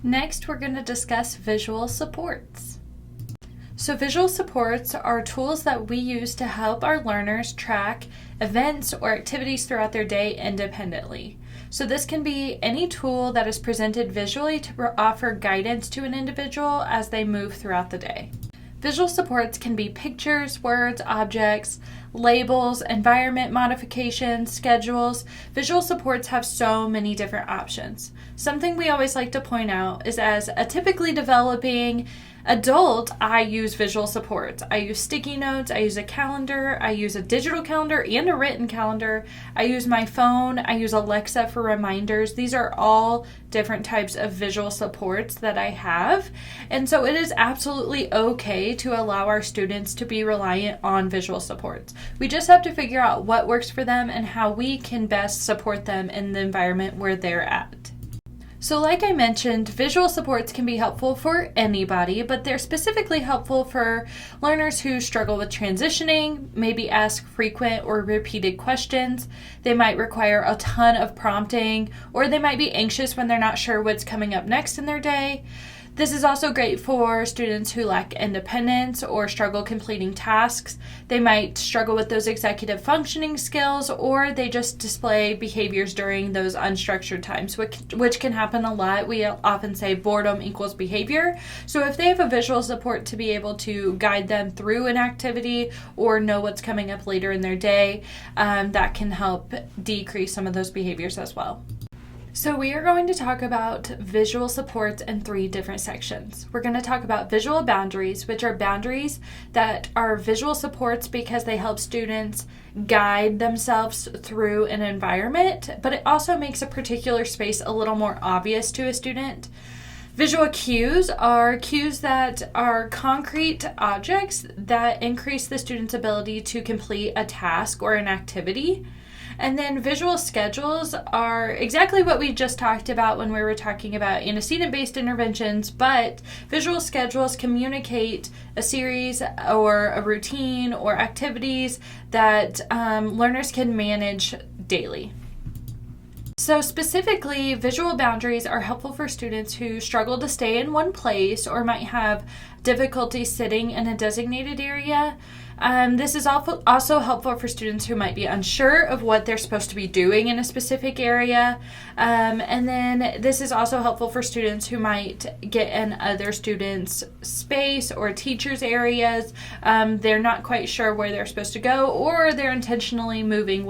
Next, we're going to discuss visual supports. So visual supports are tools that we use to help our learners track events or activities throughout their day independently. So this can be any tool that is presented visually to offer guidance to an individual as they move throughout the day. Visual supports can be pictures, words, objects, labels, environment modifications, schedules. Visual supports have so many different options. Something we always like to point out is as a typically developing adult, I use visual supports. I use sticky notes, I use a calendar, I use a digital calendar and a written calendar. I use my phone, I use Alexa for reminders. These are all different types of visual supports that I have. And so it is absolutely okay to allow our students to be reliant on visual supports. We just have to figure out what works for them and how we can best support them in the environment where they're at. So like I mentioned, visual supports can be helpful for anybody, but they're specifically helpful for learners who struggle with transitioning, maybe ask frequent or repeated questions. They might require a ton of prompting, or they might be anxious when they're not sure what's coming up next in their day. This is also great for students who lack independence or struggle completing tasks. They might struggle with those executive functioning skills, or they just display behaviors during those unstructured times, which can happen a lot. We often say boredom equals behavior. So if they have a visual support to be able to guide them through an activity or know what's coming up later in their day, that can help decrease some of those behaviors as well. So we are going to talk about visual supports in 3 different sections. We're going to talk about visual boundaries, which are boundaries that are visual supports because they help students guide themselves through an environment, but it also makes a particular space a little more obvious to a student. Visual cues are cues that are concrete objects that increase the student's ability to complete a task or an activity. And then visual schedules are exactly what we just talked about when we were talking about antecedent-based interventions, but visual schedules communicate a series or a routine or activities that learners can manage daily. So specifically, visual boundaries are helpful for students who struggle to stay in one place or might have difficulty sitting in a designated area. This is also helpful for students who might be unsure of what they're supposed to be doing in a specific area. And then this is also helpful for students who might get in other students' space or teachers' areas. They're not quite sure where they're supposed to go, or they're intentionally moving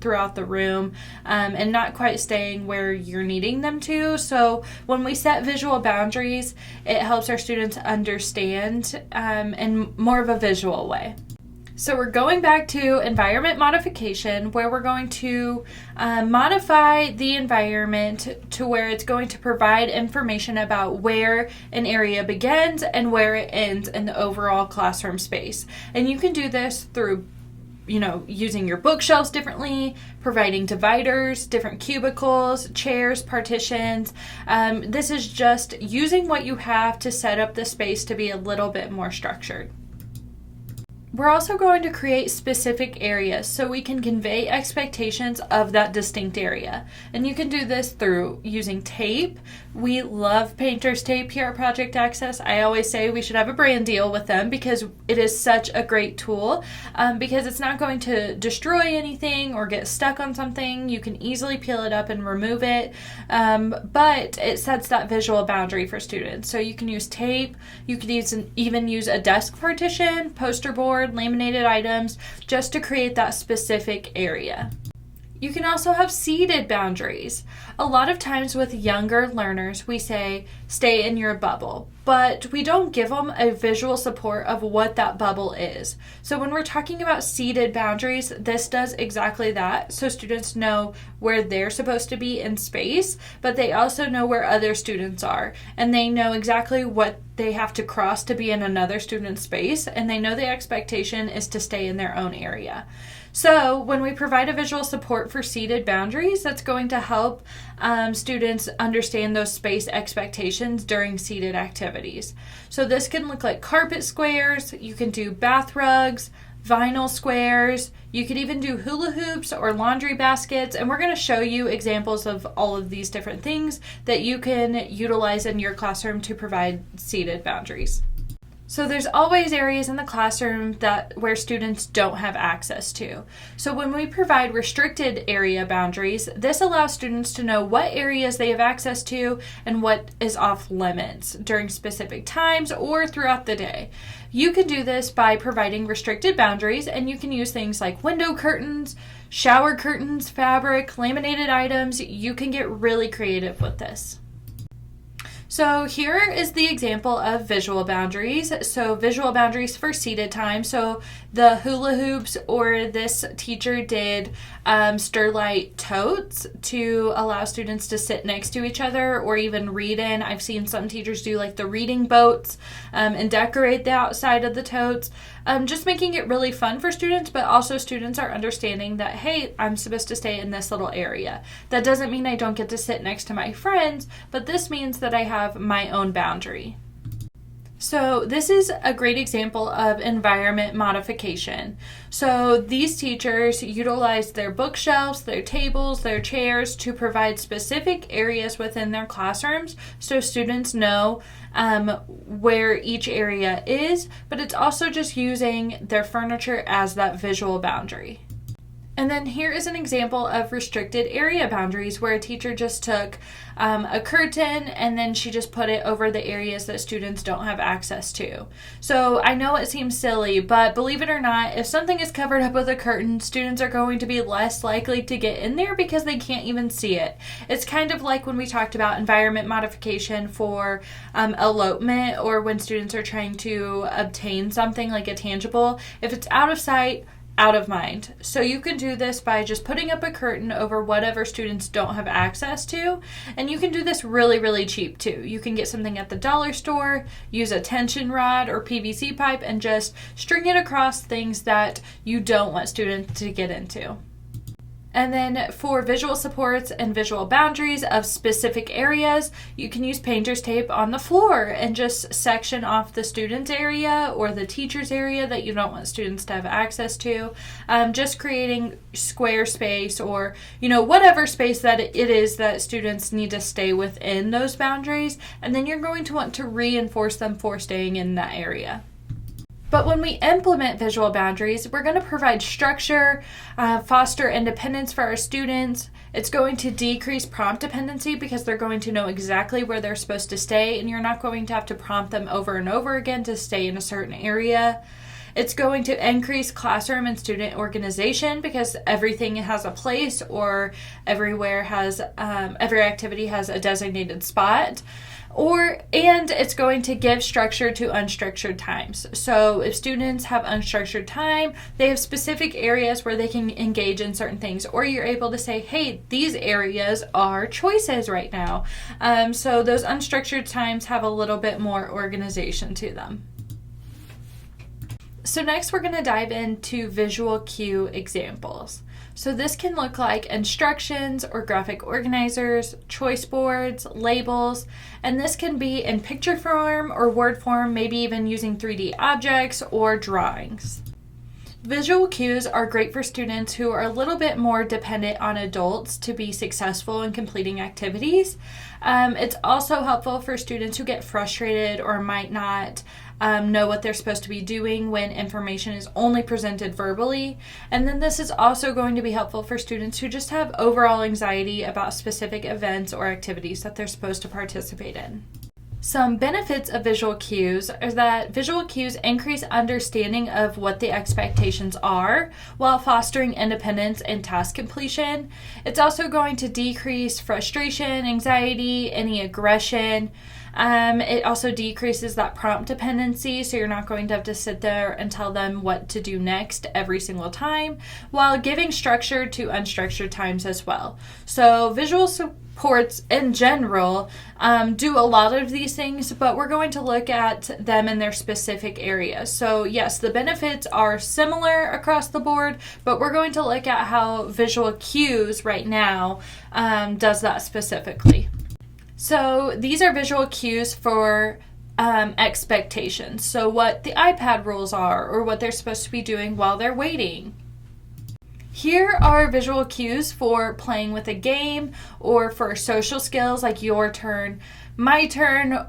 throughout the room and not quite staying where you're needing them to. So when we set visual boundaries, it helps our students understand in more of a visual way. So we're going back to environment modification, where we're going to modify the environment to where it's going to provide information about where an area begins and where it ends in the overall classroom space. And you can do this through using your bookshelves differently, providing dividers, different cubicles, chairs, partitions. This is just using what you have to set up the space to be a little bit more structured. We're also going to create specific areas so we can convey expectations of that distinct area. And you can do this through using tape. We love painter's tape here at Project Access. I always say we should have a brand deal with them because it is such a great tool because it's not going to destroy anything or get stuck on something. You can easily peel it up and remove it, but it sets that visual boundary for students. So you can use tape. You could even use a desk partition, poster board, laminated items, just to create that specific area. You can also have seated boundaries. A lot of times with younger learners, we say, stay in your bubble, but we don't give them a visual support of what that bubble is. So when we're talking about seated boundaries, this does exactly that. So students know where they're supposed to be in space, but they also know where other students are, and they know exactly what they have to cross to be in another student's space, and they know the expectation is to stay in their own area. So when we provide a visual support for seated boundaries, that's going to help students understand those space expectations during seated activities. So this can look like carpet squares, you can do bath rugs, vinyl squares. You could even do hula hoops or laundry baskets, and we're going to show you examples of all of these different things that you can utilize in your classroom to provide seated boundaries. So there's always areas in the classroom where students don't have access to. So when we provide restricted area boundaries, this allows students to know what areas they have access to and what is off limits during specific times or throughout the day. You can do this by providing restricted boundaries, and you can use things like window curtains, shower curtains, fabric, laminated items. You can get really creative with this. So here is the example of visual boundaries. So visual boundaries for seated time. So the hula hoops, or this teacher did Sterlite totes to allow students to sit next to each other or even read in. I've seen some teachers do like the reading boats and decorate the outside of the totes. Just making it really fun for students, but also students are understanding that, hey, I'm supposed to stay in this little area. That doesn't mean I don't get to sit next to my friends, but this means that I have my own boundary. So this is a great example of environment modification. So these teachers utilized their bookshelves, their tables, their chairs to provide specific areas within their classrooms so students know where each area is, but it's also just using their furniture as that visual boundary. And then here is an example of restricted area boundaries where a teacher just took a curtain and then she just put it over the areas that students don't have access to. So I know it seems silly, but believe it or not, if something is covered up with a curtain, students are going to be less likely to get in there because they can't even see it. It's kind of like when we talked about environment modification for elopement, or when students are trying to obtain something like a tangible. If it's out of sight, out of mind. So you can do this by just putting up a curtain over whatever students don't have access to, and you can do this really, really cheap too. You can get something at the dollar store, use a tension rod or PVC pipe, and just string it across things that you don't want students to get into. And then for visual supports and visual boundaries of specific areas, you can use painter's tape on the floor and just section off the student's area or the teacher's area that you don't want students to have access to. Just creating square space, or whatever space that it is that students need to stay within those boundaries, and then you're going to want to reinforce them for staying in that area. But when we implement visual boundaries, we're going to provide structure, foster independence for our students. It's going to decrease prompt dependency because they're going to know exactly where they're supposed to stay, and you're not going to have to prompt them over and over again to stay in a certain area. It's going to increase classroom and student organization because everything has a place, or every activity has a designated spot. And it's going to give structure to unstructured times. So if students have unstructured time, they have specific areas where they can engage in certain things, or you're able to say, hey, these areas are choices right now. So those unstructured times have a little bit more organization to them. So next we're going to dive into visual cue examples. So this can look like instructions or graphic organizers, choice boards, labels, and this can be in picture form or word form, maybe even using 3D objects or drawings. Visual cues are great for students who are a little bit more dependent on adults to be successful in completing activities. It's also helpful for students who get frustrated or might not know what they're supposed to be doing when information is only presented verbally. And then this is also going to be helpful for students who just have overall anxiety about specific events or activities that they're supposed to participate in. Some benefits of visual cues are that visual cues increase understanding of what the expectations are while fostering independence and task completion. It's also going to decrease frustration, anxiety, any aggression. It also decreases that prompt dependency, so you're not going to have to sit there and tell them what to do next every single time, while giving structure to unstructured times as well. So visual supports in general do a lot of these things, but we're going to look at them in their specific areas. So yes, the benefits are similar across the board, but we're going to look at how visual cues right now does that specifically. So these are visual cues for expectations. So what the iPad rules are, or what they're supposed to be doing while they're waiting. Here are visual cues for playing with a game or for social skills like your turn, my turn,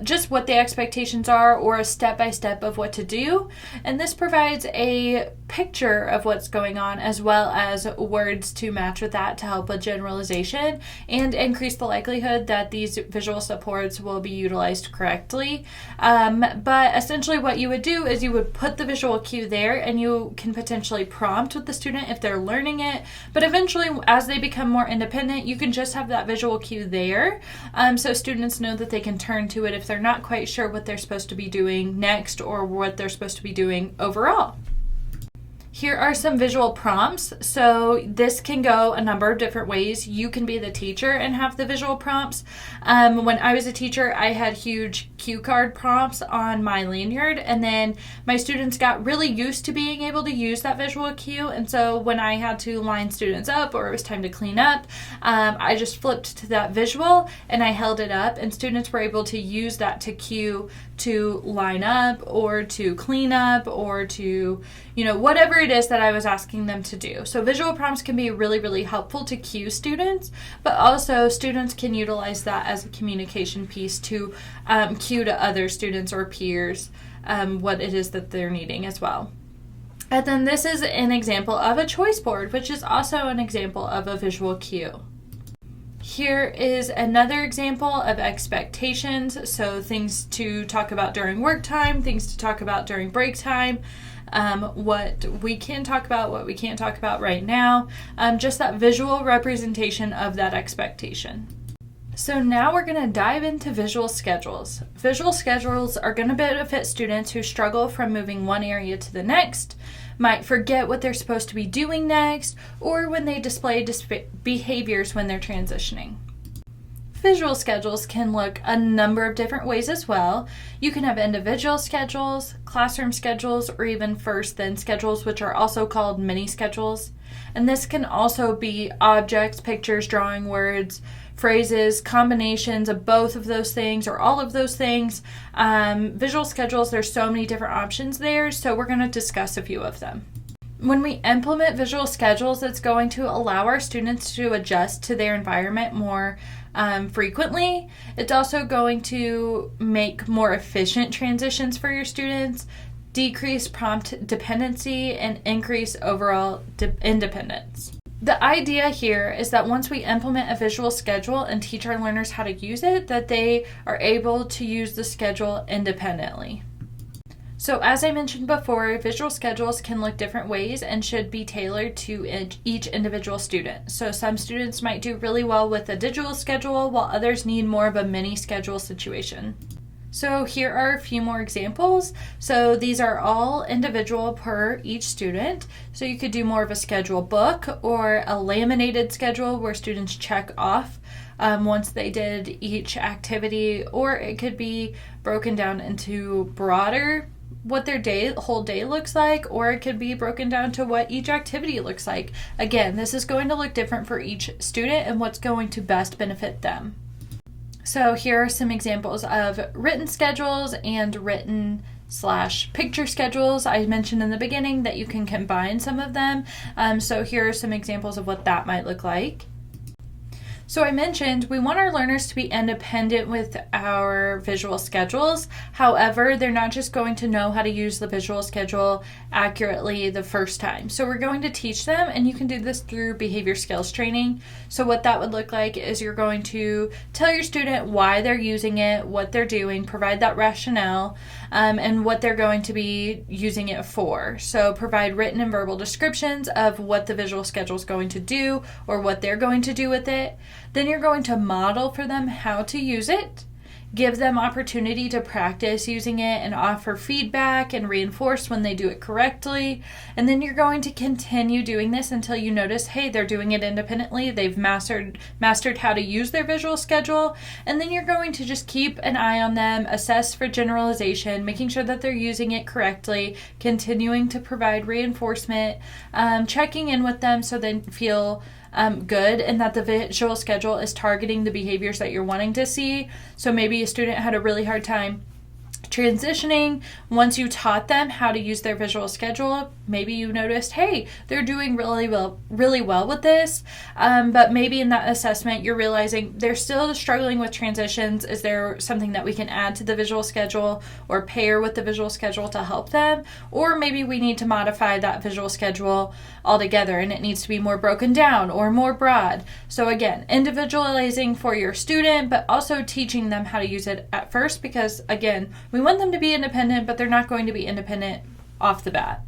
just what the expectations are or a step-by-step of what to do. And this provides a picture of what's going on as well as words to match with that to help with generalization and increase the likelihood that these visual supports will be utilized correctly. But essentially what you would do is you would put the visual cue there, and you can potentially prompt with the student if they're learning it. But eventually, as they become more independent, you can just have that visual cue there, so students know that they can turn to it if they're not quite sure what they're supposed to be doing next or what they're supposed to be doing overall. Here are some visual prompts. So this can go a number of different ways. You can be the teacher and have the visual prompts. When I was a teacher, I had huge cue card prompts on my lanyard, and then my students got really used to being able to use that visual cue. And so when I had to line students up or it was time to clean up, I just flipped to that visual and I held it up, and students were able to use that to cue to line up or to clean up or to, whatever it is that I was asking them to do. So visual prompts can be really, really helpful to cue students, but also students can utilize that as a communication piece to cue to other students or peers what it is that they're needing as well. And then this is an example of a choice board, which is also an example of a visual cue. Here is another example of expectations. So things to talk about during work time, things to talk about during break time, what we can talk about, what we can't talk about right now, just that visual representation of that expectation. So now we're going to dive into visual schedules. Visual schedules are going to benefit students who struggle from moving one area to the next, might forget what they're supposed to be doing next, or when they display behaviors when they're transitioning. Visual schedules can look a number of different ways as well. You can have individual schedules, classroom schedules, or even first-then schedules, which are also called mini schedules. And this can also be objects, pictures, drawing, words, phrases, combinations of both of those things or all of those things. Visual schedules, there's so many different options there, so we're going to discuss a few of them. When we implement visual schedules, it's going to allow our students to adjust to their environment more frequently. It's also going to make more efficient transitions for your students, decrease prompt dependency, and increase overall independence. The idea here is that once we implement a visual schedule and teach our learners how to use it, that they are able to use the schedule independently. So as I mentioned before, visual schedules can look different ways and should be tailored to each individual student. So some students might do really well with a digital schedule, while others need more of a mini schedule situation. So here are a few more examples. So these are all individual per each student. So you could do more of a schedule book or a laminated schedule where students check off once they did each activity, or it could be broken down into broader what their whole day looks like, or it could be broken down to what each activity looks like. Again, this is going to look different for each student and what's going to best benefit them. So here are some examples of written schedules and written/picture schedules. I mentioned in the beginning that you can combine some of them. So here are some examples of what that might look like. So I mentioned we want our learners to be independent with our visual schedules. However, they're not just going to know how to use the visual schedule accurately the first time. So we're going to teach them, and you can do this through behavior skills training. So what that would look like is you're going to tell your student why they're using it, what they're doing, provide that rationale, and what they're going to be using it for. So provide written and verbal descriptions of what the visual schedule is going to do or what they're going to do with it. Then you're going to model for them how to use it, give them opportunity to practice using it and offer feedback and reinforce when they do it correctly. And then you're going to continue doing this until you notice, hey, they're doing it independently. They've mastered how to use their visual schedule. And then you're going to just keep an eye on them, assess for generalization, making sure that they're using it correctly, continuing to provide reinforcement, checking in with them so they feel good and that the visual schedule is targeting the behaviors that you're wanting to see. So maybe a student had a really hard time Transitioning, once you taught them how to use their visual schedule, maybe you noticed, hey, they're doing really well with this, but maybe in that assessment you're realizing they're still struggling with transitions. Is there something that we can add to the visual schedule or pair with the visual schedule to help them? Or maybe we need to modify that visual schedule altogether and it needs to be more broken down or more broad. So again, individualizing for your student, but also teaching them how to use it at first, because again, we want them to be independent, but they're not going to be independent off the bat.